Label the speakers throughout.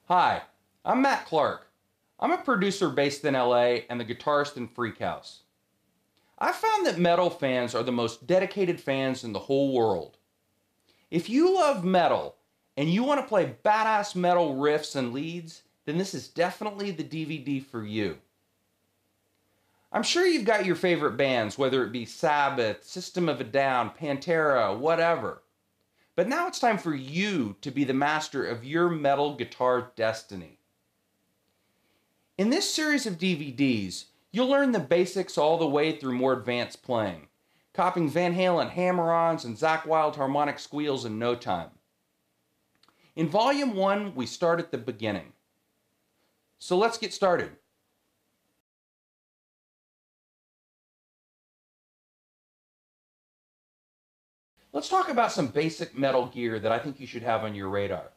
Speaker 1: Hi, I'm Matt Clark. I'm a producer based in LA and the guitarist in Freak House. I've found that metal fans are the most dedicated fans in the whole world. If you love metal and you want to play badass metal riffs and leads, then this is definitely the DVD for you. I'm sure you've got your favorite bands, whether it be Sabbath, System of a Down, Pantera, whatever. But now it's time for you to be the master of your metal guitar destiny. In this series of DVDs, you'll learn the basics all the way through more advanced playing, copying Van Halen hammer-ons and Zakk Wylde harmonic squeals in no time. In Volume 1, we start at the beginning. So let's get started. Let's talk about some basic metal gear that I think you should have on your radar.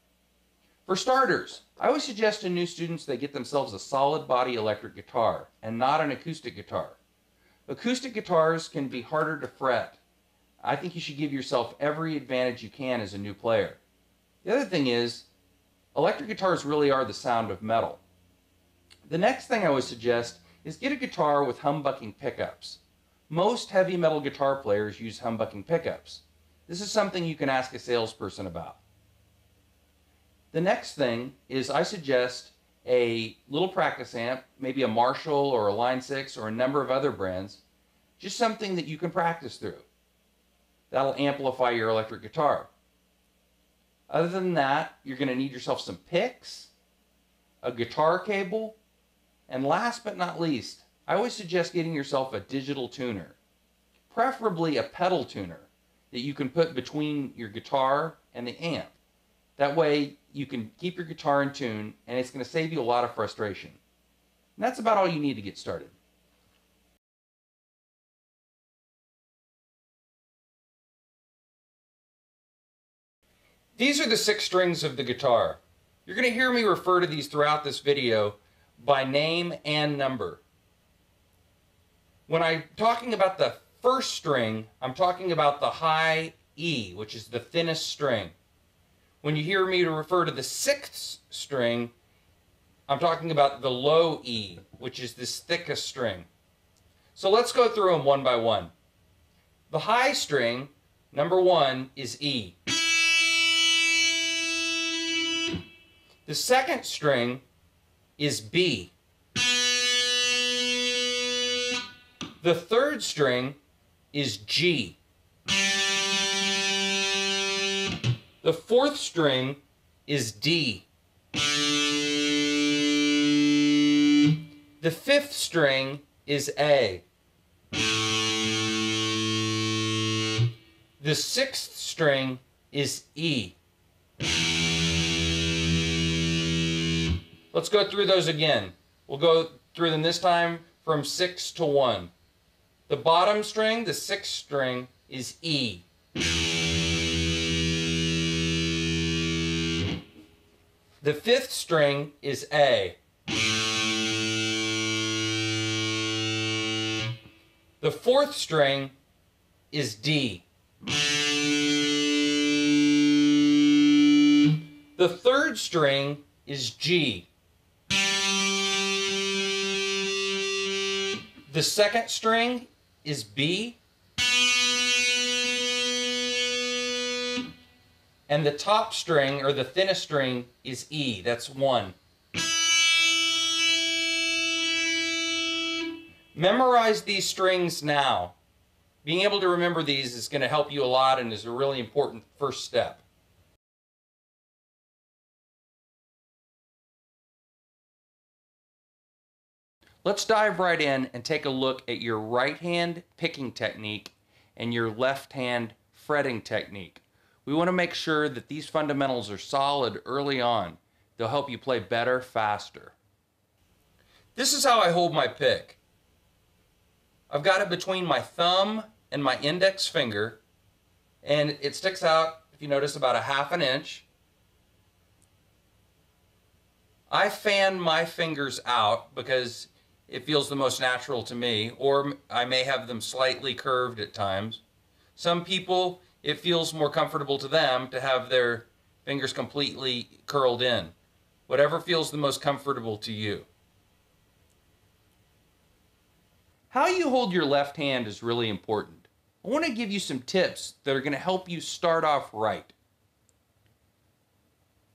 Speaker 1: For starters, I always suggest to new students they get themselves a solid body electric guitar and not an acoustic guitar. Acoustic guitars can be harder to fret. I think you should give yourself every advantage you can as a new player. The other thing is, electric guitars really are the sound of metal. The next thing I would suggest is get a guitar with humbucking pickups. Most heavy metal guitar players use humbucking pickups. This is something you can ask a salesperson about. The next thing is I suggest a little practice amp, maybe a Marshall or a Line 6 or a number of other brands, just something that you can practice through. That'll amplify your electric guitar. Other than that, you're going to need yourself some picks, a guitar cable, and last but not least, I always suggest getting yourself a digital tuner, preferably a pedal tuner that you can put between your guitar and the amp. That way you can keep your guitar in tune and it's going to save you a lot of frustration. And that's about all you need to get started. These are the 6 strings of the guitar. You're going to hear me refer to these throughout this video by name and number. When I'm talking about the first string, I'm talking about the high E, which is the thinnest string. When you hear me refer to the 6th string, I'm talking about the low E, which is this thickest string. So let's go through them one by one. The high string, number 1, is E. The 2nd string is B. The 3rd string is G. The 4th string is D. The 5th string is A. The 6th string is E. Let's go through those again. We'll go through them this time from 6 to 1. The bottom string, the 6th string, is E. The 5th string is A. The 4th string is D. The 3rd string is G. The 2nd string is B. And the top string, or the thinnest string, is E. That's 1. Memorize these strings now. Being able to remember these is going to help you a lot and is a really important first step. Let's dive right in and take a look at your right hand picking technique and your left hand fretting technique. We want to make sure that these fundamentals are solid early on. They'll help you play better, faster. This is how I hold my pick. I've got it between my thumb and my index finger, and it sticks out, if you notice, about 1/2 inch. I fan my fingers out because it feels the most natural to me, or I may have them slightly curved at times. Some people, it feels more comfortable to them to have their fingers completely curled in. Whatever feels the most comfortable to you. How you hold your left hand is really important. I want to give you some tips that are going to help you start off right.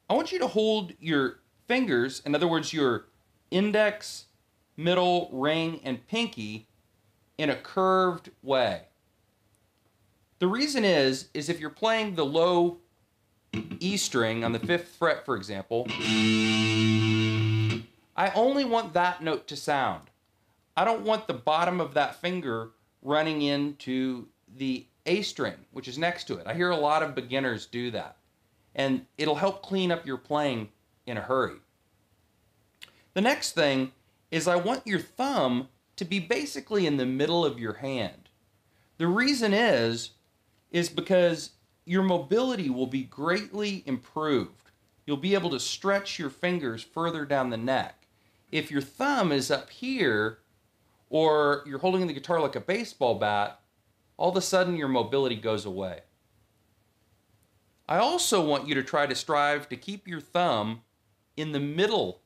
Speaker 1: I want you to hold your fingers, in other words, your index, middle, ring, and pinky, in a curved way. The reason is if you're playing the low E string on the 5th fret, for example, I only want that note to sound. I don't want the bottom of that finger running into the A string, which is next to it. I hear a lot of beginners do that, and it'll help clean up your playing in a hurry. The next thing is I want your thumb to be basically in the middle of your hand. The reason is because your mobility will be greatly improved. You'll be able to stretch your fingers further down the neck. If your thumb is up here, or you're holding the guitar like a baseball bat, all of a sudden your mobility goes away. I also want you to try to strive to keep your thumb in the middle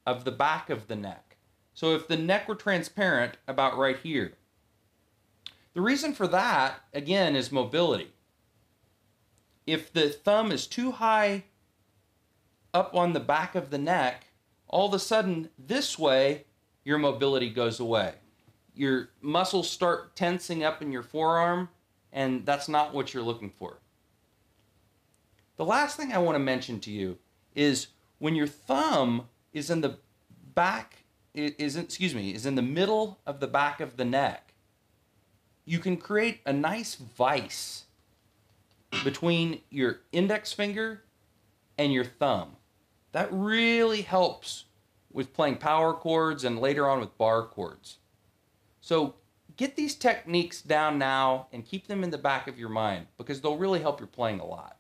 Speaker 1: of the back of the neck. So if the neck were transparent, about right here. The reason for that, again, is mobility. If the thumb is too high up on the back of the neck, all of a sudden, this way, your mobility goes away. Your muscles start tensing up in your forearm, and that's not what you're looking for. The last thing I want to mention to you is when your thumb is in the back, is in the middle of the back of the neck, you can create a nice vice between your index finger and your thumb. That really helps with playing power chords and later on with bar chords. So get these techniques down now and keep them in the back of your mind because they'll really help your playing a lot.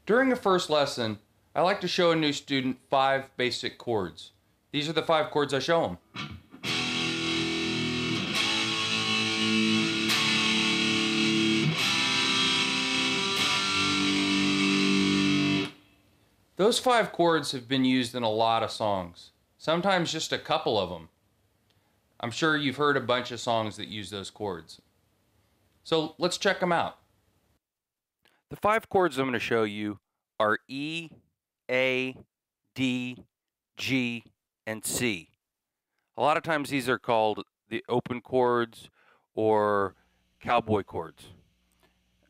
Speaker 1: During a first lesson, I like to show a new student 5 basic chords. These are the 5 chords I show them. Those 5 chords have been used in a lot of songs, sometimes just a couple of them. I'm sure you've heard a bunch of songs that use those chords. So let's check them out. The 5 chords I'm going to show you are E, A, D, G, and C. A lot of times these are called the open chords or cowboy chords.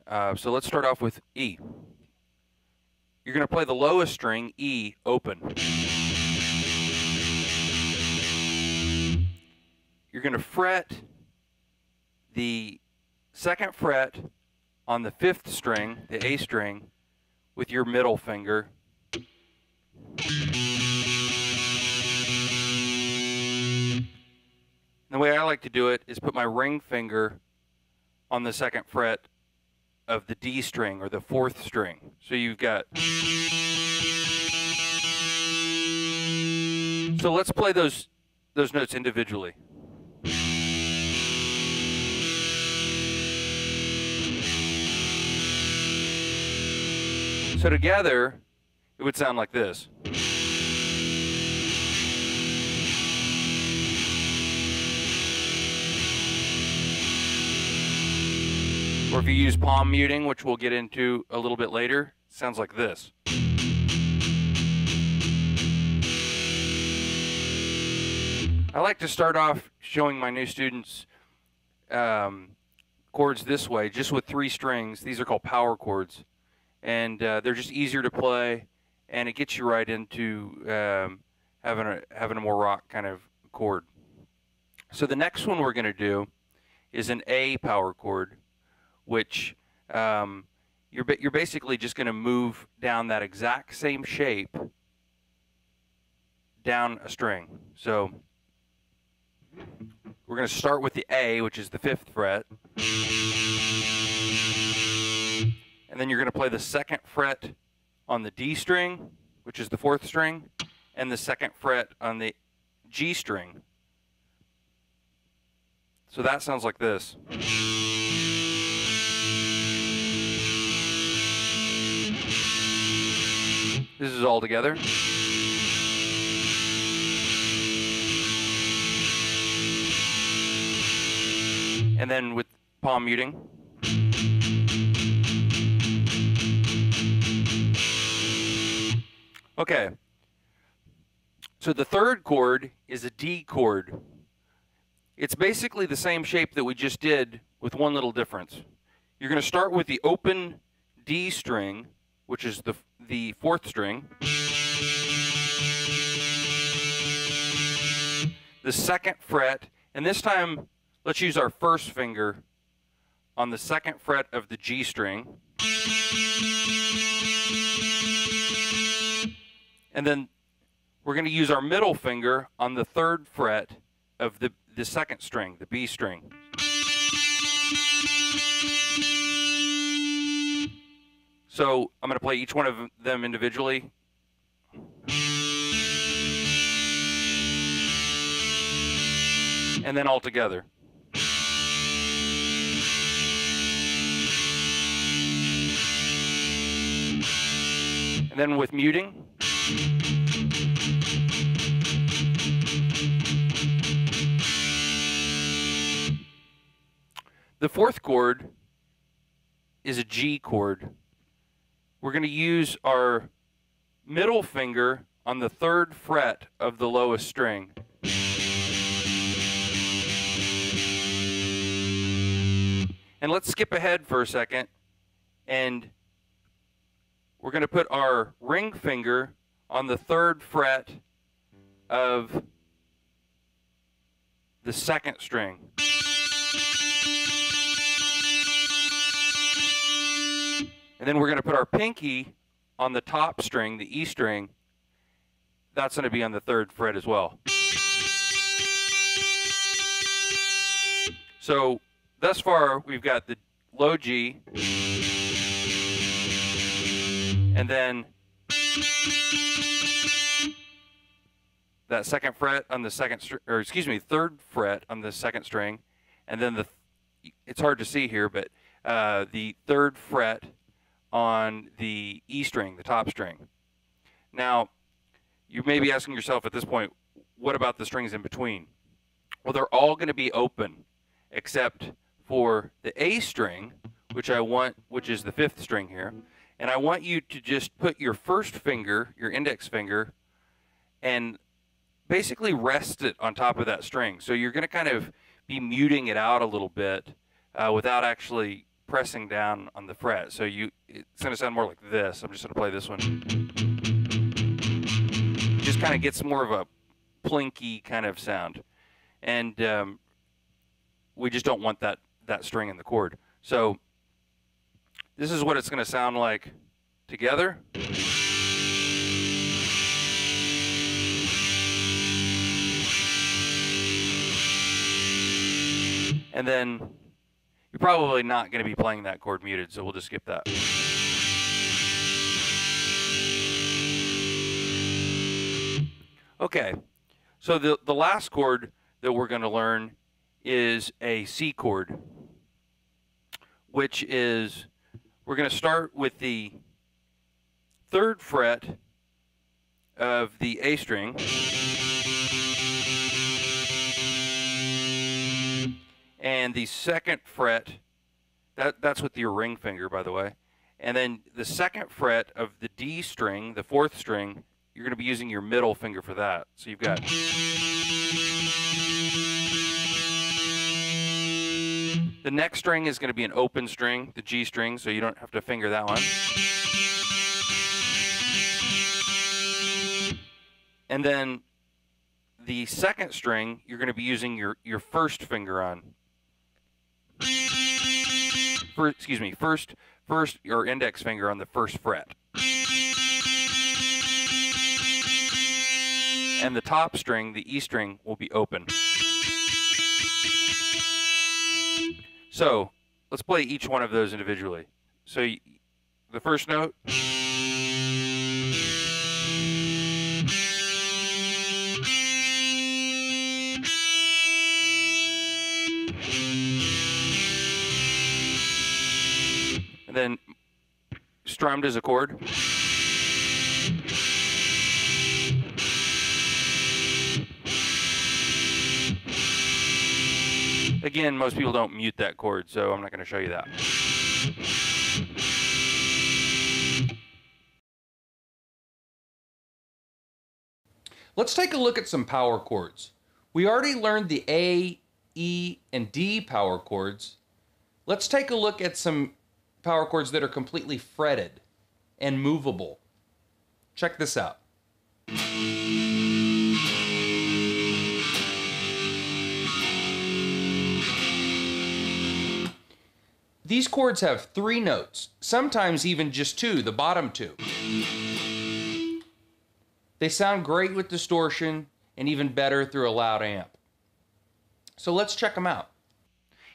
Speaker 1: So let's start off with E. You're going to play the lowest string, E, open. You're going to fret the 2nd fret on the 5th string, the A string, with your middle finger. The way I like to do it is put my ring finger on the 2nd fret of the D string or the 4th string. So you've got... So let's play those notes individually. So together, it would sound like this. Or if you use palm muting, which we'll get into a little bit later, it sounds like this. I like to start off showing my new students chords this way, just with 3 strings. These are called power chords, and they're just easier to play, and it gets you right into having a more rock kind of chord. So the next one we're going to do is an A power chord, which you're basically just going to move down that exact same shape down a string. So we're going to start with the A, which is the 5th fret, and then you're going to play the 2nd fret on the D string, which is the 4th string, and the 2nd fret on the G string. So that sounds like this. This is all together. And then with palm muting. Okay. So the 3rd chord is a D chord. It's basically the same shape that we just did with one little difference. You're going to start with the open D string, which is the 4th string. The 2nd fret, and this time let's use our 1st finger on the 2nd fret of the G string. And then we're going to use our middle finger on the 3rd fret of the 2nd string, the B string. So I'm going to play each one of them individually. And then all together. And then with muting. The 4th chord is a G chord. We're going to use our middle finger on the 3rd fret of the lowest string. And let's skip ahead for a second, and we're going to put our ring finger on the 3rd fret of the 2nd string. And then we're going to put our pinky on the top string, the E string. That's going to be on the 3rd fret as well. So thus far, we've got the low G, and then that 2nd fret on the 2nd string, or excuse me, 3rd fret on the 2nd string, and then it's hard to see here, but the 3rd fret on the E string, the top string. Now, you may be asking yourself at this point, what about the strings in between? Well, they're all going to be open, except for the A string, which is the 5th string here, and I want you to just put your 1st finger, your index finger, and basically rest it on top of that string. So you're going to kind of be muting it out a little bit without actually pressing down on the fret. So it's going to sound more like this. I'm just going to play this one. Just kind of gets more of a plinky kind of sound. And we just don't want that string in the chord. So this is what it's going to sound like together. And then you're probably not going to be playing that chord muted, so we'll just skip that. Okay, so the last chord that we're going to learn is a C chord, which is, we're going to start with the 3rd fret of the A string, and the 2nd fret That's with your ring finger, by the way. And then the second fret of the D string, the fourth string, you're going to be using your middle finger for that. So you've got... The next string is going to be an open string, the G string, so you don't have to finger that one. And then the second string, you're going to be using your first finger on. First your index finger on the first fret. And the top string, the E string, will be open. So let's play each one of those individually. So the first note. And then strummed as a chord. Again, most people don't mute that chord, so I'm not going to show you that. Let's take a look at some power chords. We already learned the A, E, and D power chords. Let's take a look at some power chords that are completely fretted and movable. Check this out. These chords have 3 notes, sometimes even just 2, the bottom 2. They sound great with distortion and even better through a loud amp. So let's check them out.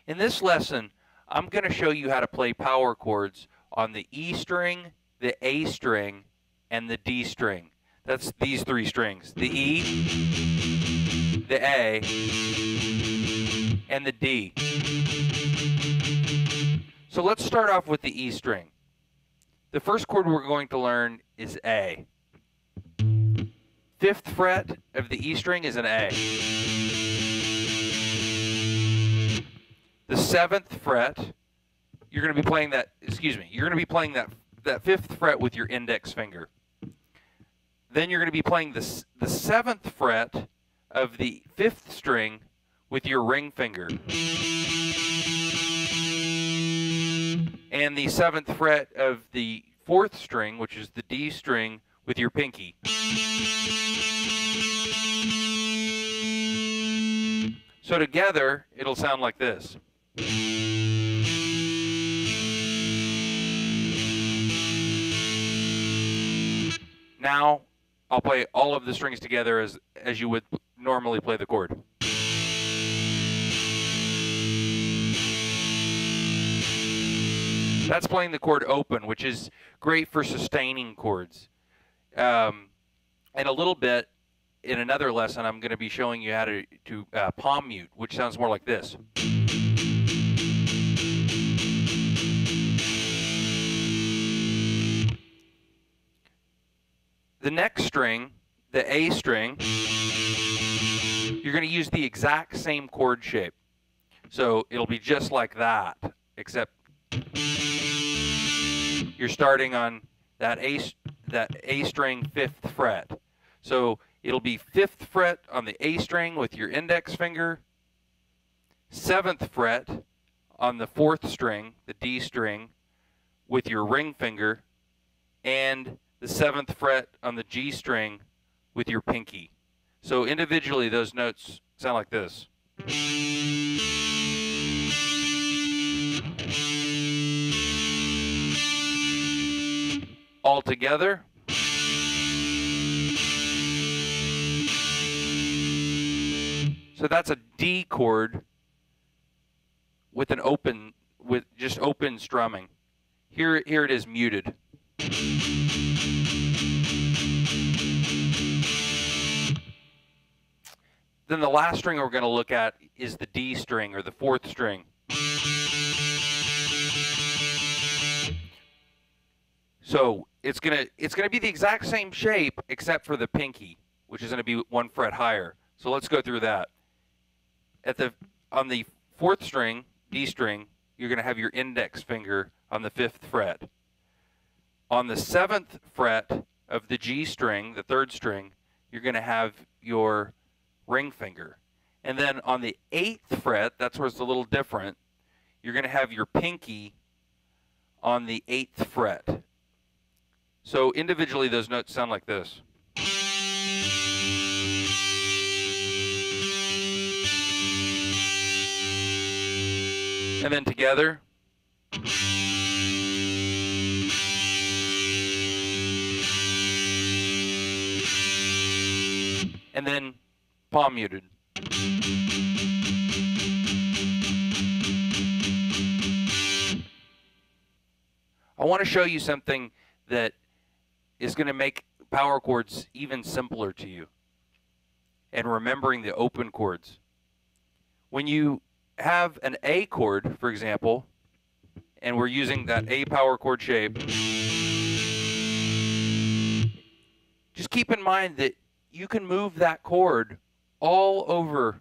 Speaker 1: In this lesson, I'm going to show you how to play power chords on the E string, the A string, and the D string. That's these 3 strings, the E, the A, and the D. So let's start off with the E string. The first chord we're going to learn is A. 5th fret of the E string is an A. The 7th fret, you're going to be playing that, you're going to be playing that 5th fret with your index finger. Then you're going to be playing the 7th fret of the 5th string with your ring finger. And the 7th fret of the 4th string, which is the D string, with your pinky. So together, it'll sound like this. Now, I'll play all of the strings together as you would normally play the chord. That's playing the chord open, which is great for sustaining chords. And a little bit, in another lesson, I'm going to be showing you how to palm mute, which sounds more like this. The next string, the A string, you're going to use the exact same chord shape. So it'll be just like that, except you're starting on that A string 5th fret. So it'll be 5th fret on the A string with your index finger, 7th fret on the 4th string, the D string, with your ring finger, and the 7th fret on the G string with your pinky. So individually, those notes sound like this. All together. So that's a D chord with an open, with just open strumming. Here it is muted. Then the last string we're going to look at is the D string, or the 4th string. So it's gonna be the exact same shape except for the pinky, which is going to be 1 fret higher. So let's go through that. On the 4th string, D string, you're going to have your index finger on the 5th fret. On the 7th fret of the G string, the 3rd string, you're going to have your ring finger. And then on the 8th fret, that's where it's a little different, you're going to have your pinky on the 8th fret. So individually, those notes sound like this. And then together. And then palm muted. I want to show you something that is going to make power chords even simpler to you, and remembering the open chords. When you have an A chord, for example, and we're using that A power chord shape, just keep in mind that you can move that chord all over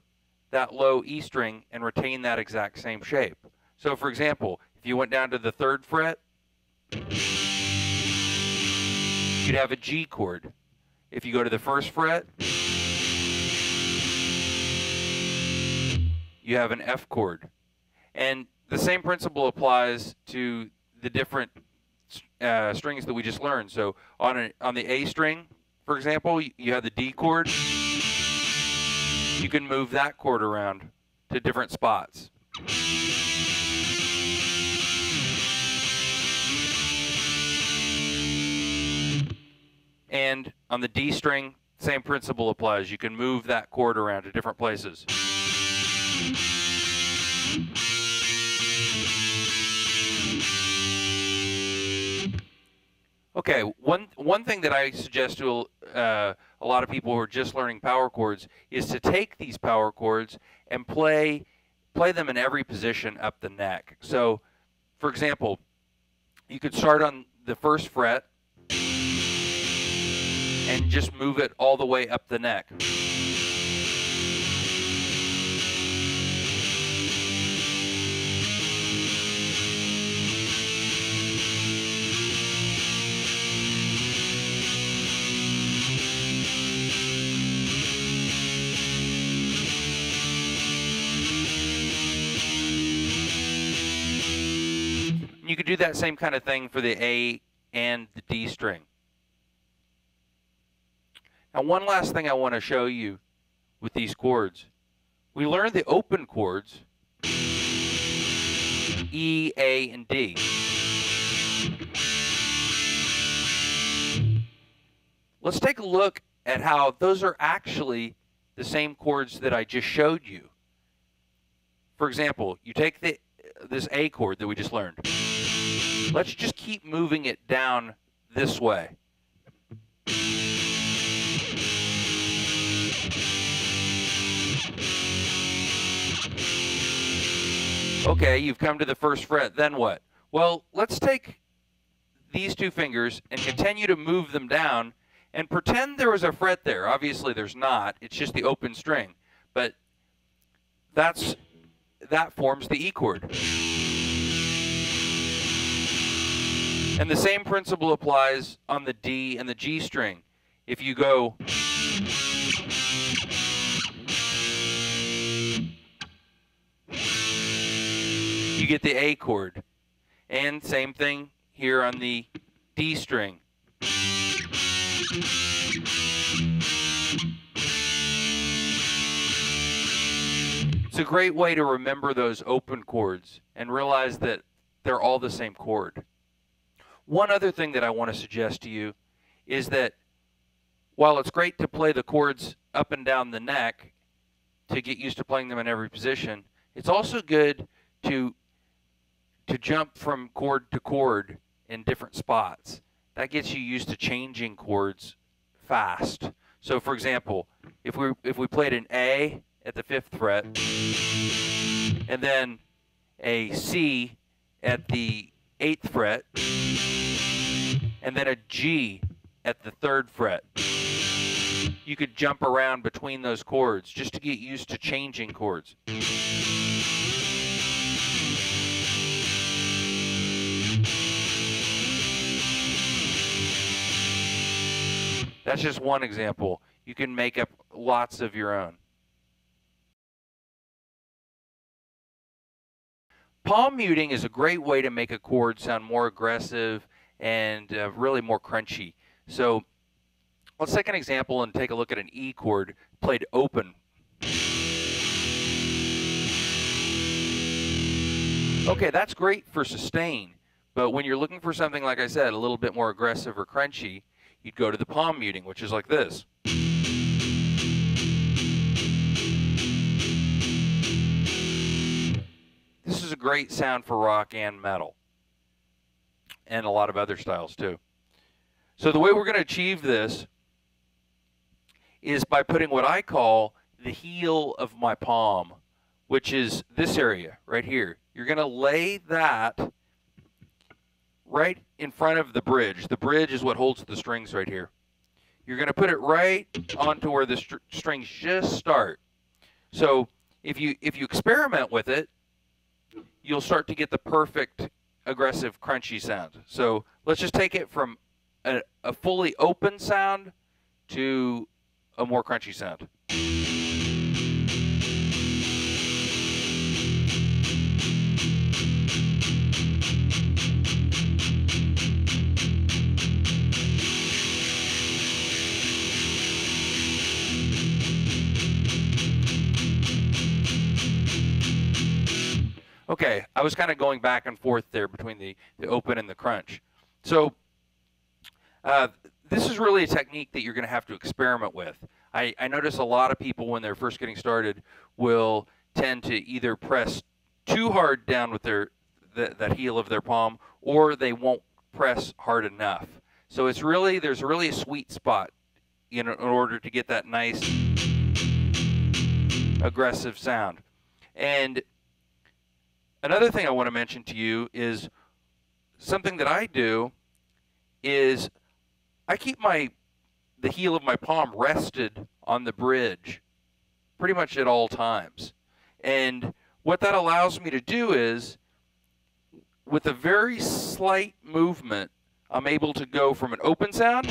Speaker 1: that low E string and retain that exact same shape. So for example, if you went down to the 3rd fret, you'd have a G chord. If you go to the 1st fret, you have an F chord. And the same principle applies to the different strings that we just learned. So on the A string, for example, you have the D chord. You can move that chord around to different spots. And on the D string, same principle applies. You can move that chord around to different places. Okay, one thing that I suggest to a lot of people who are just learning power chords is to take these power chords and play them in every position up the neck. So, for example, you could start on the 1st fret and just move it all the way up the neck. You could do that same kind of thing for the A and the D string. Now, one last thing I want to show you with these chords. We learned the open chords, E, A, and D. Let's take a look at how those are actually the same chords that I just showed you. For example, you take this A chord that we just learned. Let's just keep moving it down this way. Okay, you've come to the 1st fret, then what? Well, let's take these 2 fingers and continue to move them down and pretend there was a fret there. Obviously there's not, it's just the open string. But that forms the E chord. And the same principle applies on the D and the G string. If you go you get the A chord. And same thing here on the D string. It's a great way to remember those open chords and realize that they're all the same chord. One other thing that I want to suggest to you is that while it's great to play the chords up and down the neck to get used to playing them in every position, it's also good to jump from chord to chord in different spots. That gets you used to changing chords fast. So for example, if we played an A at the 5th fret and then a C at the 8th fret and then a G at the 3rd fret, you could jump around between those chords just to get used to changing chords. That's just one example. You can make up lots of your own. Palm muting is a great way to make a chord sound more aggressive and really more crunchy. So let's take an example and take a look at an E chord played open. Okay, that's great for sustain, but when you're looking for something, like I said, a little bit more aggressive or crunchy, you'd go to the palm muting, which is like this. This is a great sound for rock and metal, and a lot of other styles too. So the way we're going to achieve this is by putting what I call the heel of my palm, which is this area right here. You're going to lay that right in front of the bridge. The bridge is what holds the strings right here. You're going to put it right onto where the strings just start. So if you experiment with it, you'll start to get the perfect aggressive crunchy sound. So let's just take it from a fully open sound to a more crunchy sound. Okay, I was kind of going back and forth there between the open and the crunch. So this is really a technique that you're going to have to experiment with. I notice a lot of people when they're first getting started will tend to either press too hard down with that heel of their palm, or they won't press hard enough. So it's really, there's really a sweet spot in order to get that nice aggressive sound. And another thing I want to mention to you is something that I do is I keep the heel of my palm rested on the bridge pretty much at all times. And what that allows me to do is, with a very slight movement, I'm able to go from an open sound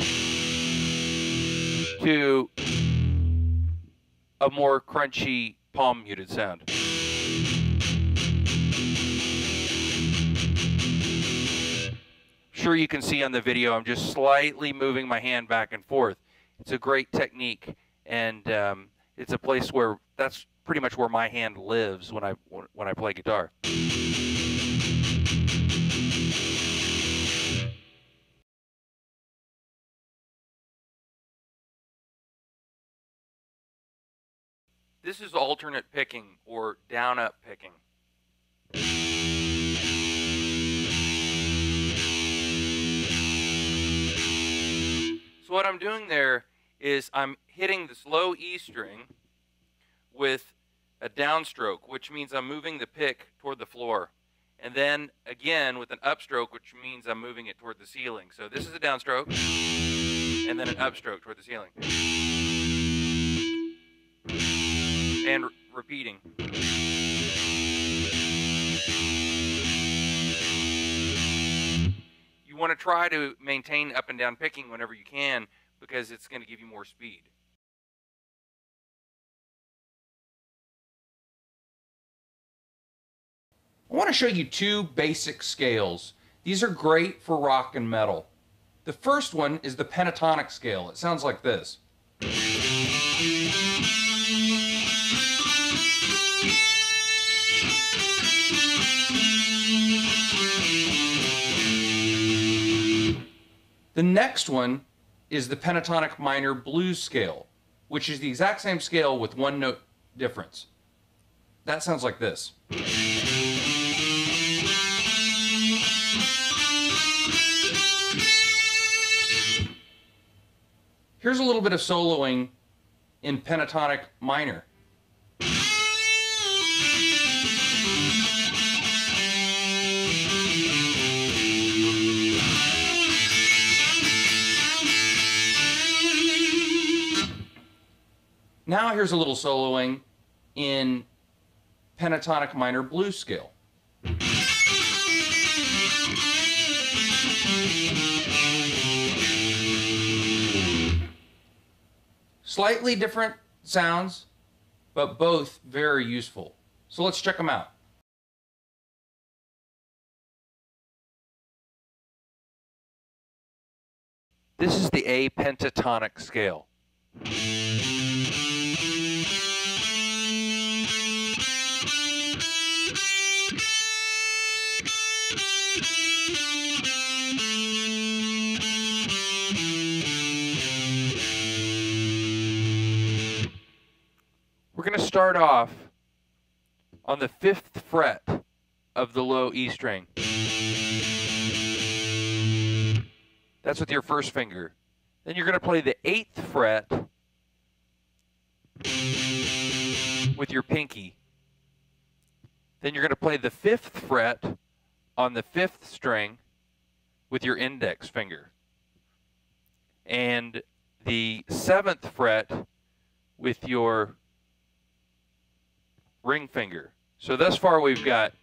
Speaker 1: to a more crunchy palm muted sound. Sure, you can see on the video I'm just slightly moving my hand back and forth. It's a great technique, and it's a place where that's pretty much where my hand lives when I play guitar. This is alternate picking, or down-up picking. So what I'm doing there is I'm hitting this low E string with a downstroke, which means I'm moving the pick toward the floor. And then again with an upstroke, which means I'm moving it toward the ceiling. So this is a downstroke, and then an upstroke toward the ceiling. And repeating. You want to try to maintain up and down picking whenever you can, because it's going to give you more speed. I want to show you two basic scales. These are great for rock and metal. The first one is the pentatonic scale. It sounds like this. The next one is the pentatonic minor blues scale, which is the exact same scale with one note difference. That sounds like this. Here's a little bit of soloing in pentatonic minor. Now here's a little soloing in pentatonic minor blues scale. Slightly different sounds, but both very useful. So let's check them out. This is the A pentatonic scale. We're going to start off on the 5th fret of the low E string. That's with your first finger. Then you're going to play the 8th fret with your pinky. Then you're going to play the 5th fret on the 5th string with your index finger. And the 7th fret with your ring finger. So thus far we've got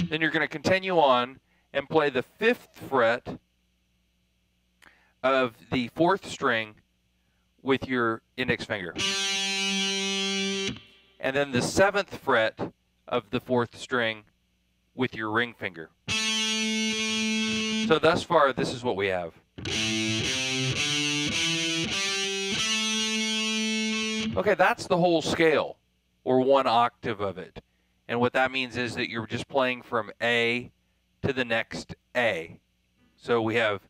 Speaker 1: then you're going to continue on and play the 5th fret of the 4th string with your index finger. And then the 7th fret of the 4th string with your ring finger. So thus far, this is what we have. Okay, that's the whole scale, or 1 octave of it. And what that means is that you're just playing from A to the next A. So we have,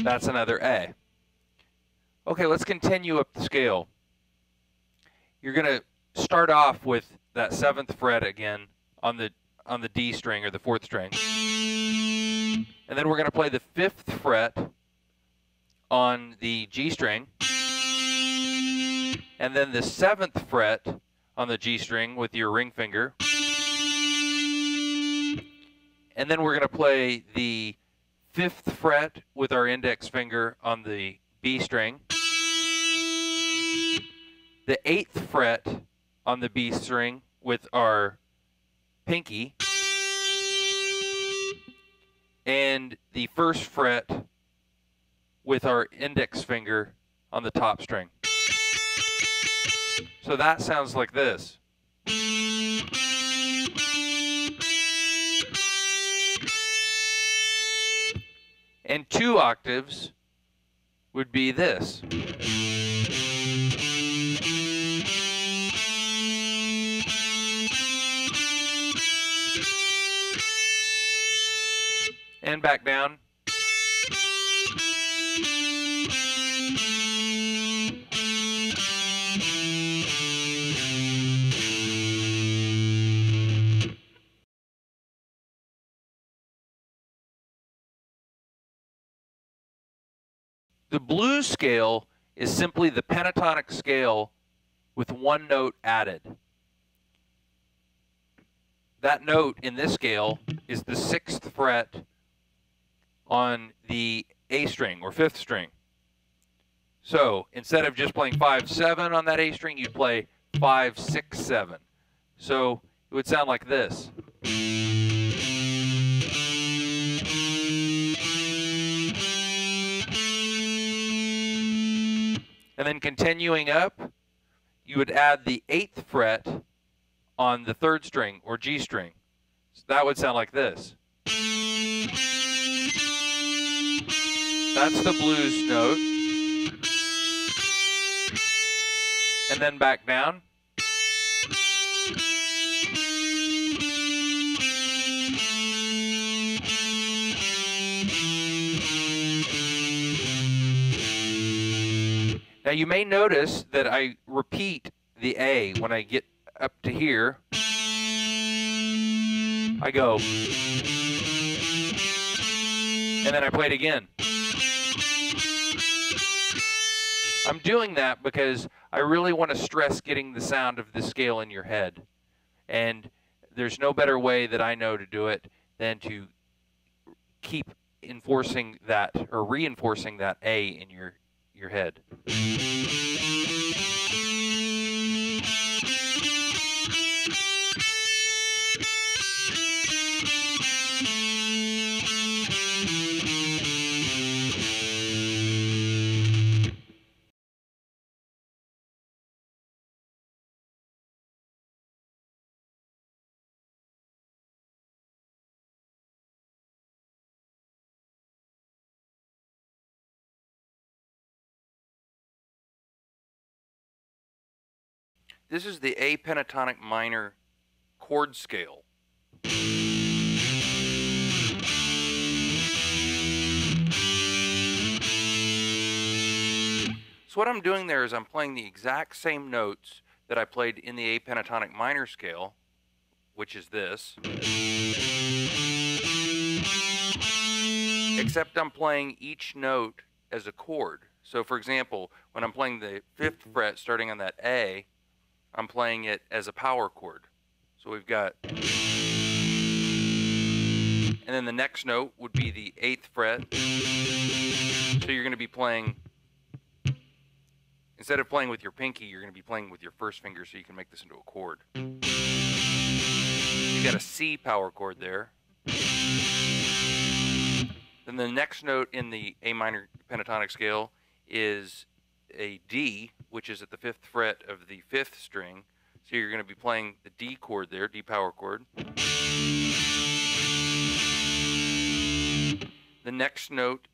Speaker 1: that's another A. Okay, let's continue up the scale. You're going to start off with that 7th fret again on the D string or the 4th string. And then we're going to play the 5th fret on the G string. And then the 7th fret on the G string with your ring finger. And then we're going to play the 5th fret with our index finger on the B string. The 8th fret on the B string with our pinky. And the 1st fret with our index finger on the top string. So that sounds like this. And 2 octaves would be this. And back down. The blues scale is simply the pentatonic scale with 1 note added. That note in this scale is the 6th fret on the A string or 5th string. So instead of just playing 5-7 on that A string, you'd play 5-6-7. So it would sound like this. And then continuing up, you would add the 8th fret on the 3rd string or G string. So that would sound like this. That's the blues note. And then back down. Now you may notice that I repeat the A when I get up to here. I go. And then I play it again. I'm doing that because I really want to stress getting the sound of the scale in your head. And there's no better way that I know to do it than to keep enforcing that or reinforcing that A in your head. This is the A pentatonic minor chord scale. So what I'm doing there is I'm playing the exact same notes that I played in the A pentatonic minor scale, which is this, except I'm playing each note as a chord. So for example, when I'm playing the 5th fret starting on that A, I'm playing it as a power chord. So we've got, and then the next note would be the 8th fret. So you're going to be playing, instead of playing with your pinky, you're going to be playing with your first finger so you can make this into a chord. You got a C power chord there. Then the next note in the A minor pentatonic scale is a D, which is at the 5th fret of the 5th string. So you're going to be playing the D chord there, D power chord. The next note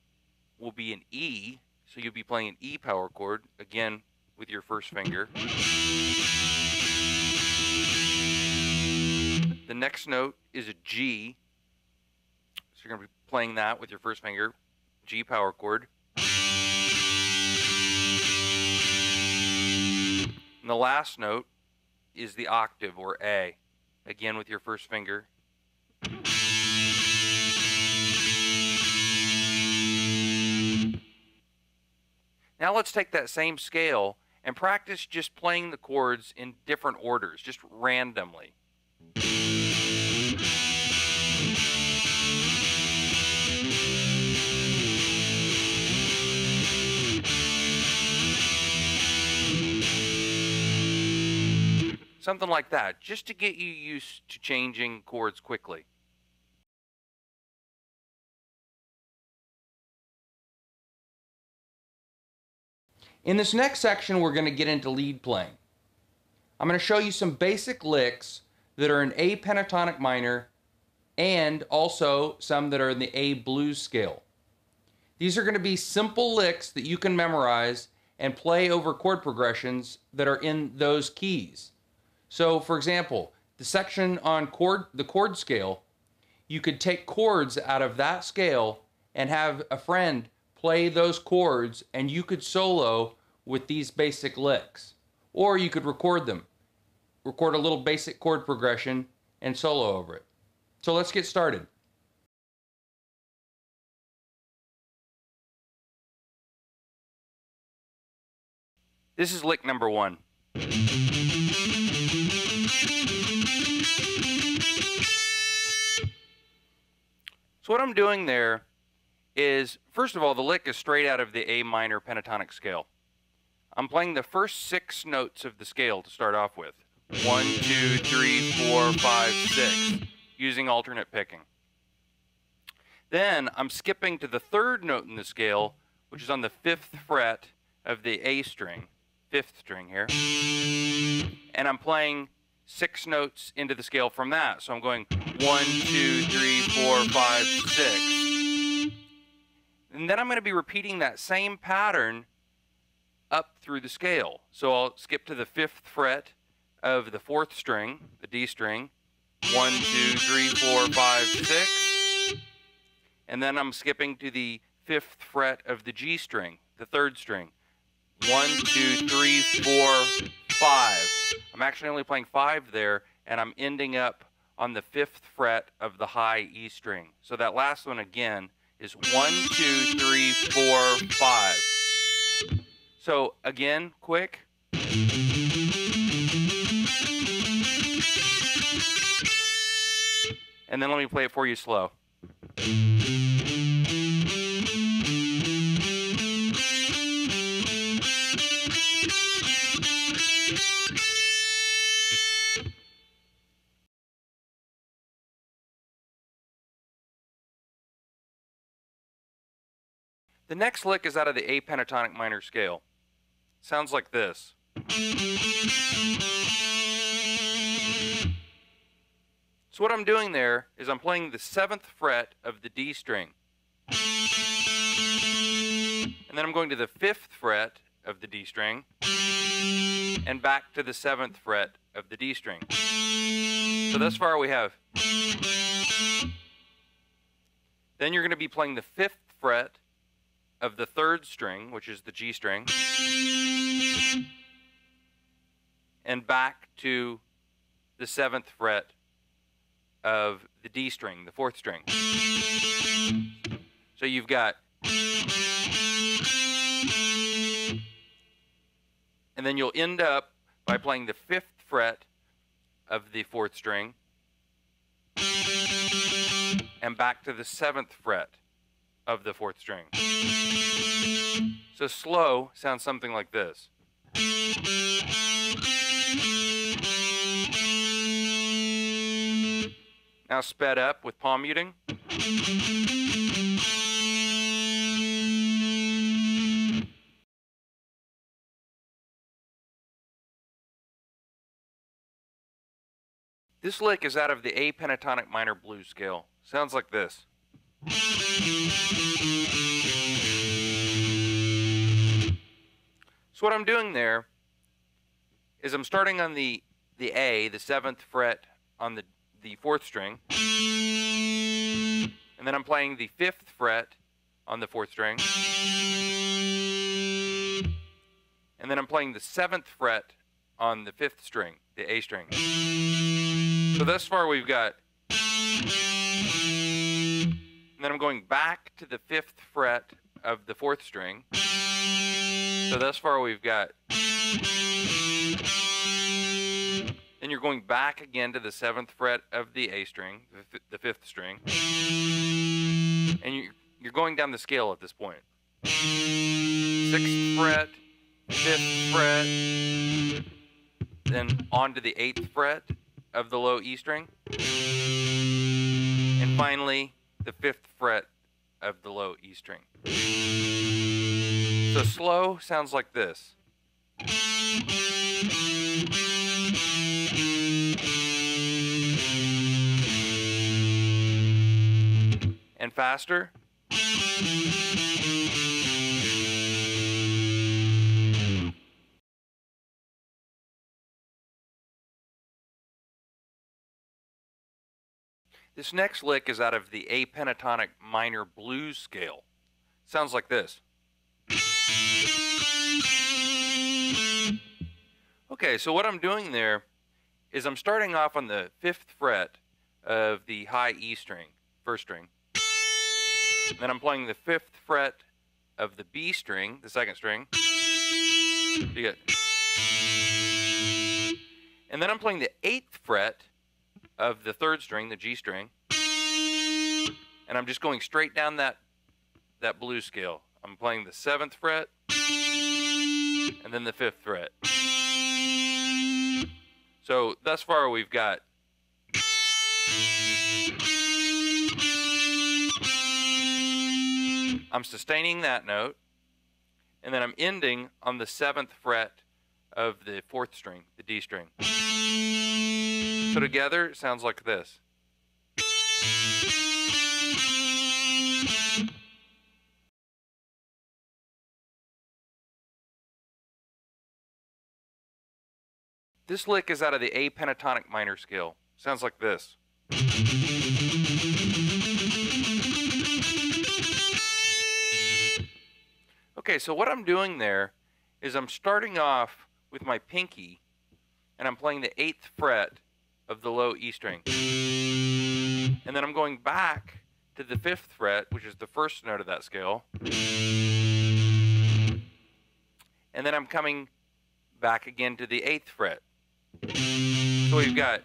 Speaker 1: will be an E, so you'll be playing an E power chord, again with your first finger. The next note is a G, so you're going to be playing that with your first finger, G power chord. And the last note is the octave, or A, again with your first finger. Now let's take that same scale and practice just playing the chords in different orders, just randomly. Something like that, just to get you used to changing chords quickly. In this next section, we're going to get into lead playing. I'm going to show you some basic licks that are in A pentatonic minor and also some that are in the A blues scale. These are going to be simple licks that you can memorize and play over chord progressions that are in those keys. So, for example, the section on the chord scale, you could take chords out of that scale and have a friend play those chords, and you could solo with these basic licks. Or you could record them. Record a little basic chord progression and solo over it. So let's get started. This is lick number 1. So what I'm doing there is, first of all, the lick is straight out of the A minor pentatonic scale. I'm playing the first 6 notes of the scale to start off with. 1, 2, 3, 4, 5, 6, using alternate picking. Then I'm skipping to the 3rd note in the scale, which is on the 5th fret of the A string, 5th string here. And I'm playing 6 notes into the scale from that. So I'm going 1, 2, 3, 4, 5, 6. And then I'm going to be repeating that same pattern up through the scale. So I'll skip to the 5th fret of the 4th string, the D string. 1, 2, 3, 4, 5, 6. And then I'm skipping to the 5th fret of the G string, the 3rd string. 1, 2, 3, 4, 5. I'm actually only playing 5 there, and I'm ending up on the 5th fret of the high E string. So that last one again is 1, 2, 3, 4, 5. So again, quick. And then let me play it for you slow. The next lick is out of the A pentatonic minor scale. Sounds like this. So what I'm doing there is I'm playing the 7th fret of the D string. And then I'm going to the 5th fret of the D string, and back to the 7th fret of the D string. So thus far we have. Then you're going to be playing the 5th fret of the 3rd string, which is the G string, and back to the 7th fret of the D string, the 4th string. So you've got, and then you'll end up by playing the 5th fret of the 4th string and back to the 7th fret of the 4th string. So slow sounds something like this. Now sped up with palm muting. This lick is out of the A pentatonic minor blues scale. Sounds like this. So what I'm doing there is I'm starting on the A, the 7th fret on the 4th string, and then I'm playing the 5th fret on the 4th string, and then I'm playing the 7th fret on the 5th string, the A string. So thus far we've got, and then I'm going back to the 5th fret of the 4th string. So thus far we've got, then you're going back again to the 7th fret of the A string, the 5th string, and you're going down the scale at this point. 6th fret, 5th fret, then on to the 8th fret of the low E string, and finally the 5th fret of the low E string. So slow sounds like this. And faster. This next lick is out of the A pentatonic minor blues scale. Sounds like this. Okay, so what I'm doing there is I'm starting off on the 5th fret of the high E string, 1st string. Then I'm playing the 5th fret of the B string, the 2nd string. You get, and then I'm playing the 8th fret of the 3rd string, the G string. And I'm just going straight down that blues scale. I'm playing the 7th fret and then the 5th fret. So thus far we've got, I'm sustaining that note, and then I'm ending on the 7th fret of the 4th string, the D string. So together it sounds like this. This lick is out of the A pentatonic minor scale. Sounds like this. Okay, so what I'm doing there is I'm starting off with my pinky and I'm playing the 8th fret of the low E string. And then I'm going back to the 5th fret, which is the first note of that scale. And then I'm coming back again to the 8th fret. So we've got,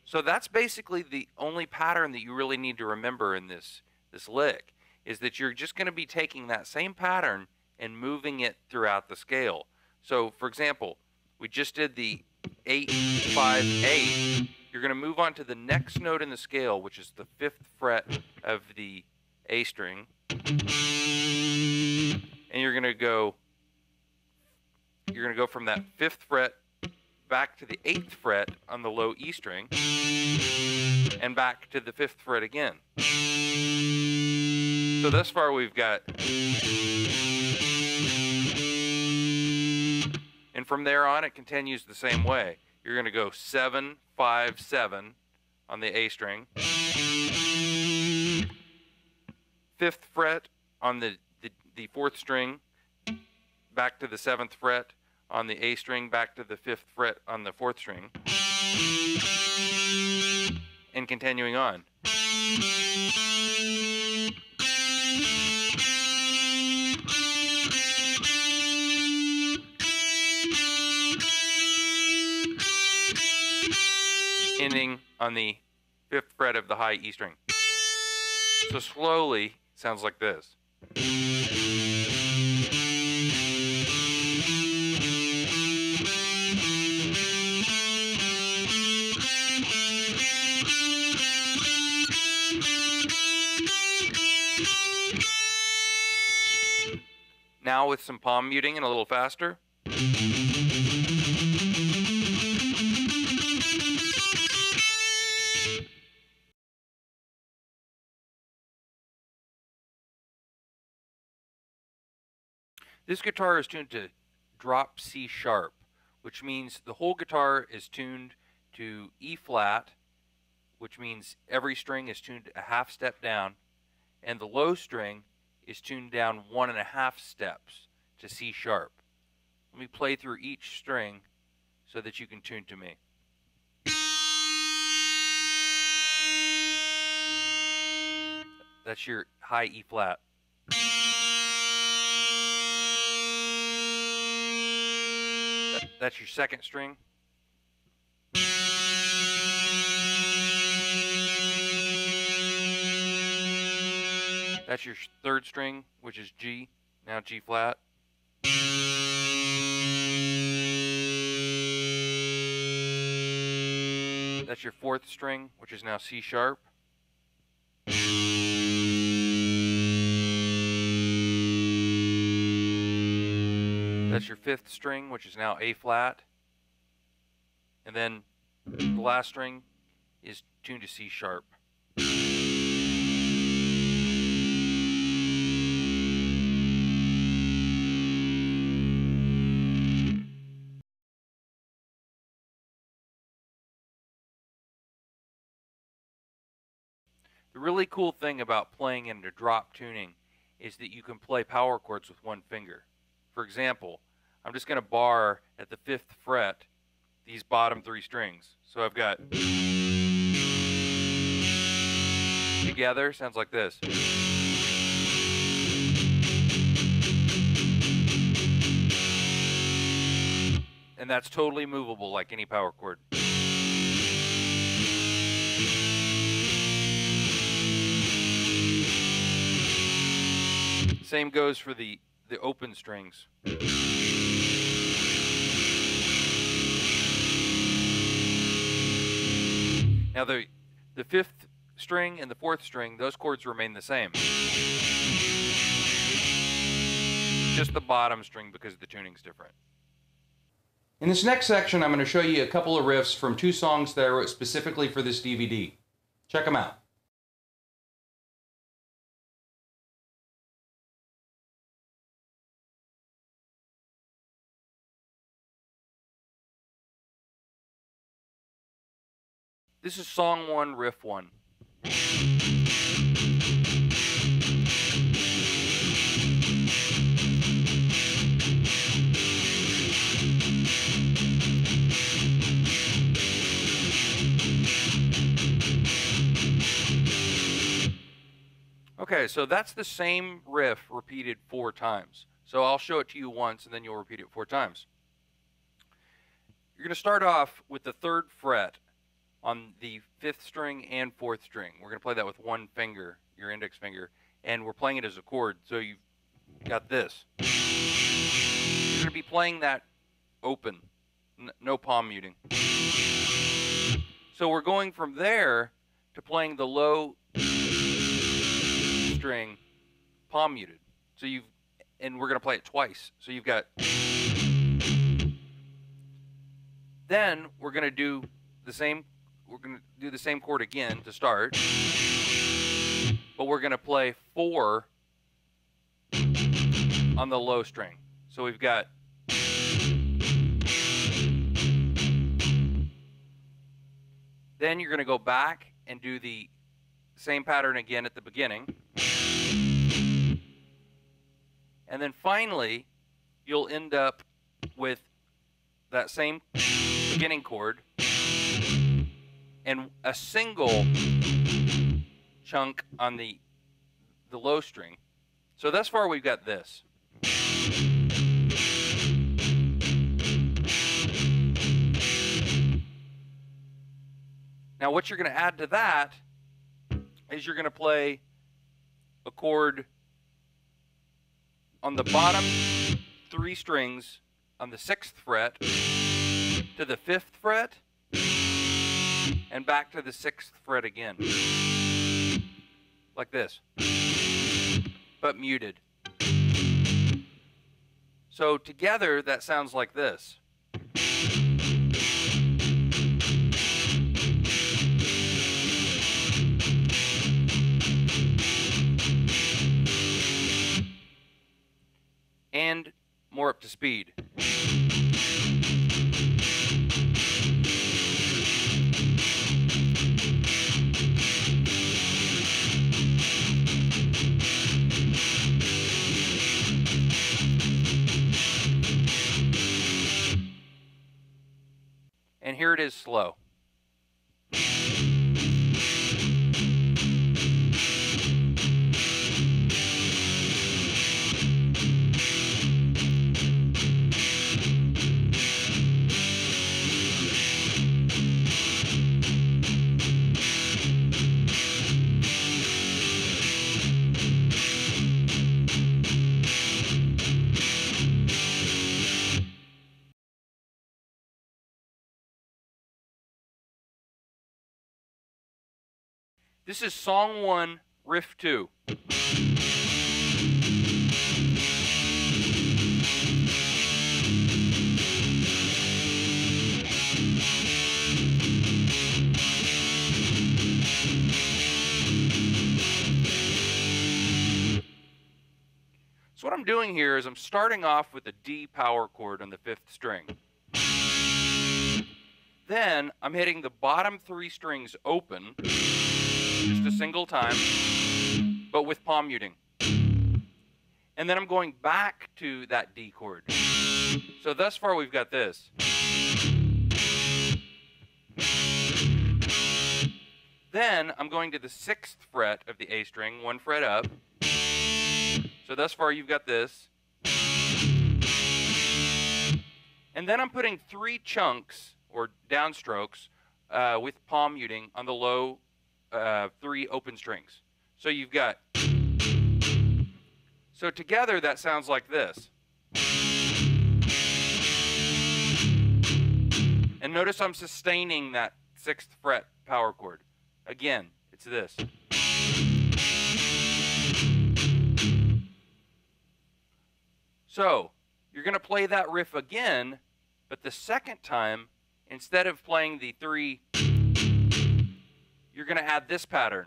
Speaker 1: so that's basically the only pattern that you really need to remember in this lick, is that you're just going to be taking that same pattern and moving it throughout the scale. So for example, we just did the 8, 5, 8. You're going to move on to the next note in the scale, which is the 5th fret of the A string. And you're going to go from that 5th fret back to the 8th fret on the low E string and back to the 5th fret again. So thus far we've got And from there on, it continues the same way. You're going to go 7, 5, 7 on the A string. 5th fret on the 4th string, back to the 7th fret on the A string, back to the 5th fret on the 4th string, and continuing on. Ending on the 5th fret of the high E string. So slowly, sounds like this. Now with some palm muting and a little faster. This guitar is tuned to drop C sharp, which means the whole guitar is tuned to E flat, which means every string is tuned a half step down, and the low string is tuned down 1.5 steps to C sharp. Let me play through each string so that you can tune to me. That's your high E flat. That's your 2nd string. That's your 3rd string, which is G, now G flat. That's your 4th string, which is now C sharp. That's your 5th string, which is now A flat. And then the last string is tuned to C sharp. The really cool thing about playing in a drop tuning is that you can play power chords with one finger. For example, I'm just going to bar at the 5th fret these bottom 3 strings. So I've got together, sounds like this. And that's totally movable like any power chord. Same goes for the open strings. Now the 5th string and the 4th string, those chords remain the same. Just the bottom string because the tuning's different. In this next section, I'm going to show you a couple of riffs from 2 songs that I wrote specifically for this DVD. Check them out. This is song 1, riff 1. Okay, so that's the same riff repeated 4 times. So I'll show it to you once and then you'll repeat it 4 times. You're going to start off with the 3rd fret on the 5th string and 4th string. We're going to play that with one finger, your index finger, and we're playing it as a chord. So you've got this. You're going to be playing that open, no palm muting. So we're going from there to playing the low string palm muted. So and we're going to play it twice. So you've got. Then we're going to do the same. We're going to do the same chord again to start, but we're going to play 4 on the low string. So we've got Then you're going to go back and do the same pattern again at the beginning. And then finally, you'll end up with that same beginning chord and a single chunk on the low string. So thus far we've got this. Now what you're going to add to that is you're going to play a chord on the bottom 3 strings on the 6th fret to the 5th fret and back to the 6th fret again. Like this, but muted. So together that sounds like this. And more up to speed. And here it is slow. This is Song 1, Riff 2. So what I'm doing here is I'm starting off with a D power chord on the 5th string. Then I'm hitting the bottom 3 strings open, just a single time, but with palm muting. And then I'm going back to that D chord. So thus far we've got this. Then I'm going to the 6th fret of the A string, 1 fret up. So thus far you've got this. And then I'm putting 3 chunks, or downstrokes, with palm muting on the low 3 open strings. So you've got, so together that sounds like this. And notice I'm sustaining that 6th fret power chord. Again, it's this. So you're going to play that riff again, but the second time, instead of playing the 3, you're going to add this pattern,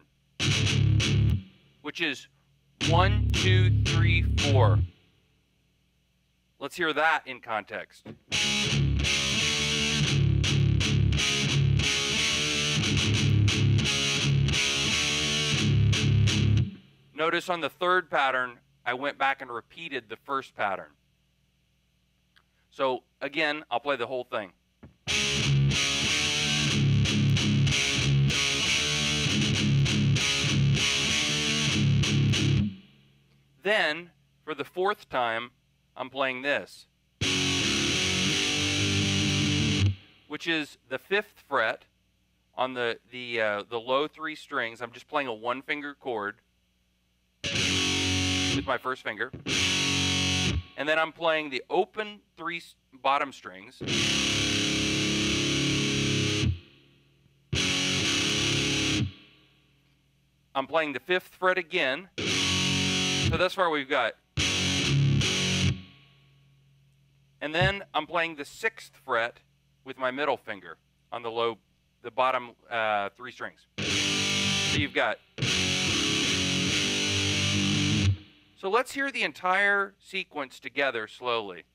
Speaker 1: which is 1, 2, 3, 4. Let's hear that in context. Notice on the 3rd pattern, I went back and repeated the 1st pattern. So again, I'll play the whole thing. Then, for the 4th time, I'm playing this, which is the 5th fret on the low 3 strings. I'm just playing a 1-finger chord with my 1st finger. And then I'm playing the open 3 bottom strings. I'm playing the 5th fret again. So thus far we've got. And then I'm playing the 6th fret with my middle finger on the bottom 3 strings. So you've got. So let's hear the entire sequence together slowly.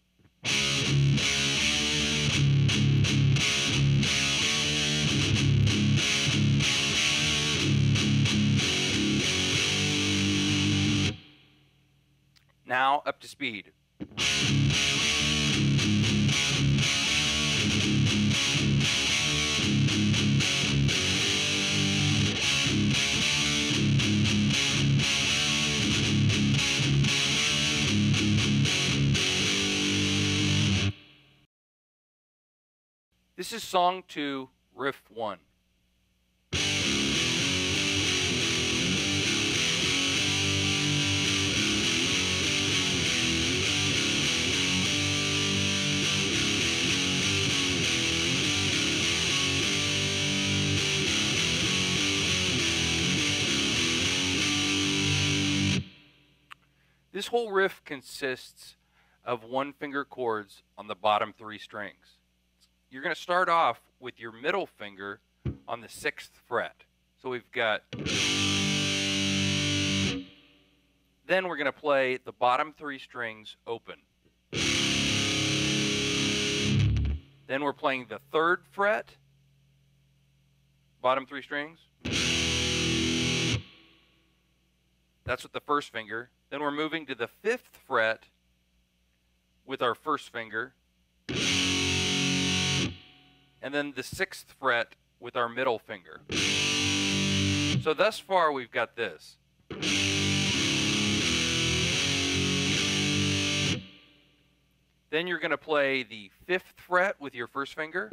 Speaker 1: Now up to speed. This is song 2, riff 1. This whole riff consists of one-finger chords on the bottom 3 strings. You're going to start off with your middle finger on the 6th fret. So we've got... Then we're going to play the bottom 3 strings open. Then we're playing the 3rd fret, bottom 3 strings. That's with the first finger. Then we're moving to the 5th fret with our first finger. And then the 6th fret with our middle finger. So thus far we've got this. Then you're going to play the 5th fret with your first finger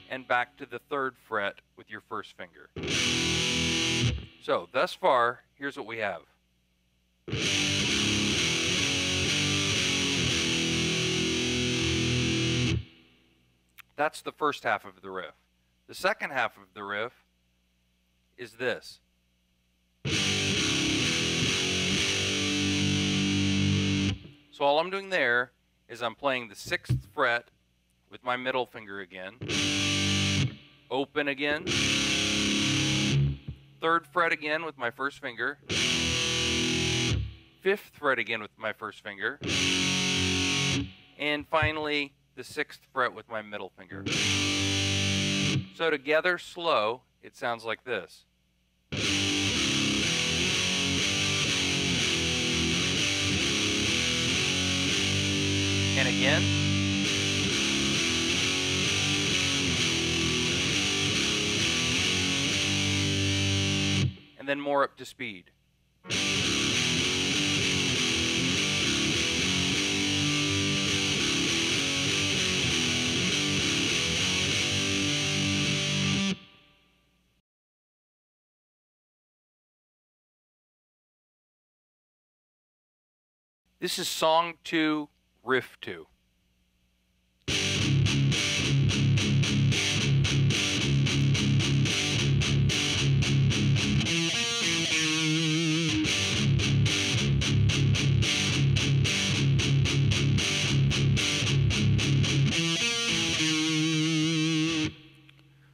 Speaker 1: and back to the 3rd fret with your first finger. So thus far, here's what we have. That's the first half of the riff. The second half of the riff is this. So all I'm doing there is I'm playing the 6th fret with my middle finger again, open again, 3rd fret again with my first finger, 5th fret again with my first finger, and finally the 6th fret with my middle finger. So together, slow, it sounds like this. And again. And then more up to speed. This is song 2, riff 2.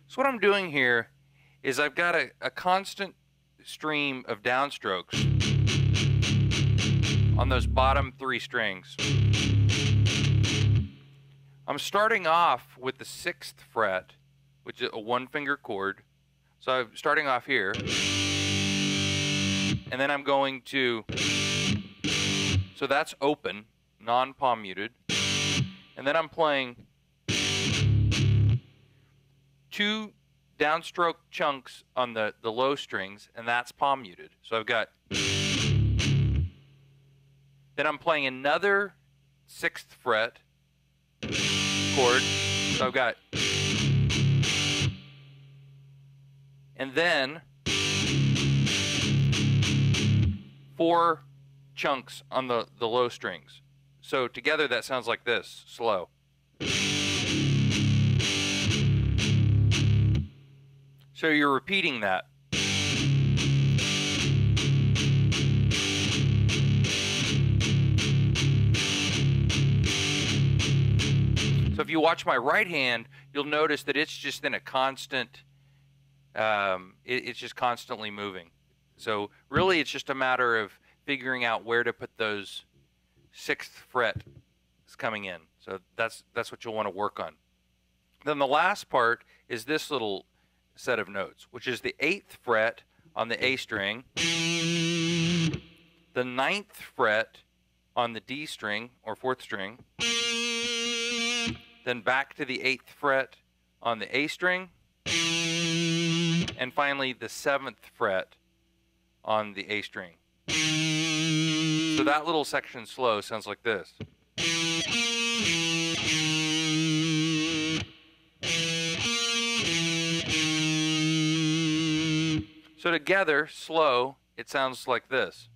Speaker 1: So what I'm doing here is I've got a constant stream of downstrokes on those bottom 3 strings. I'm starting off with the 6th fret, which is a one-finger chord. So I'm starting off here. And then I'm going to... So that's open, non-palm muted. And then I'm playing 2 downstroke chunks on the low strings, and that's palm muted. So I've got... Then I'm playing another 6th fret chord. So I've got... And then 4 chunks on the low strings. So together that sounds like this, slow. So you're repeating that. So if you watch my right hand, you'll notice that it's just in a constant, it's just constantly moving. So really it's just a matter of figuring out where to put those 6th frets coming in. So that's what you'll want to work on. Then the last part is this little set of notes, which is the 8th fret on the A string, the 9th fret on the D string or 4th string, then back to the 8th fret on the A string, and finally the 7th fret on the A string. So that little section slow sounds like this. So together, slow, it sounds like this.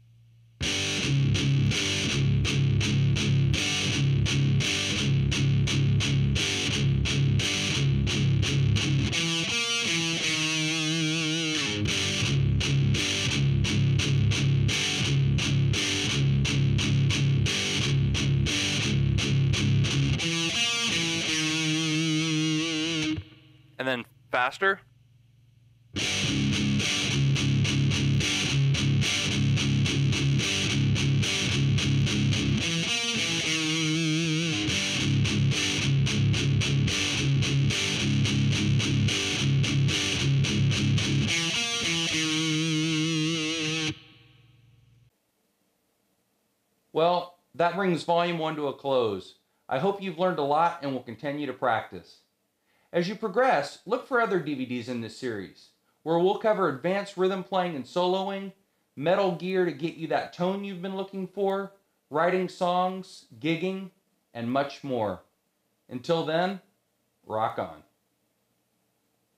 Speaker 1: And then faster. Well, that brings Volume 1 to a close. I hope you've learned a lot and will continue to practice. As you progress, look for other DVDs in this series, where we'll cover advanced rhythm playing and soloing, metal gear to get you that tone you've been looking for, writing songs, gigging, and much more. Until then, rock on.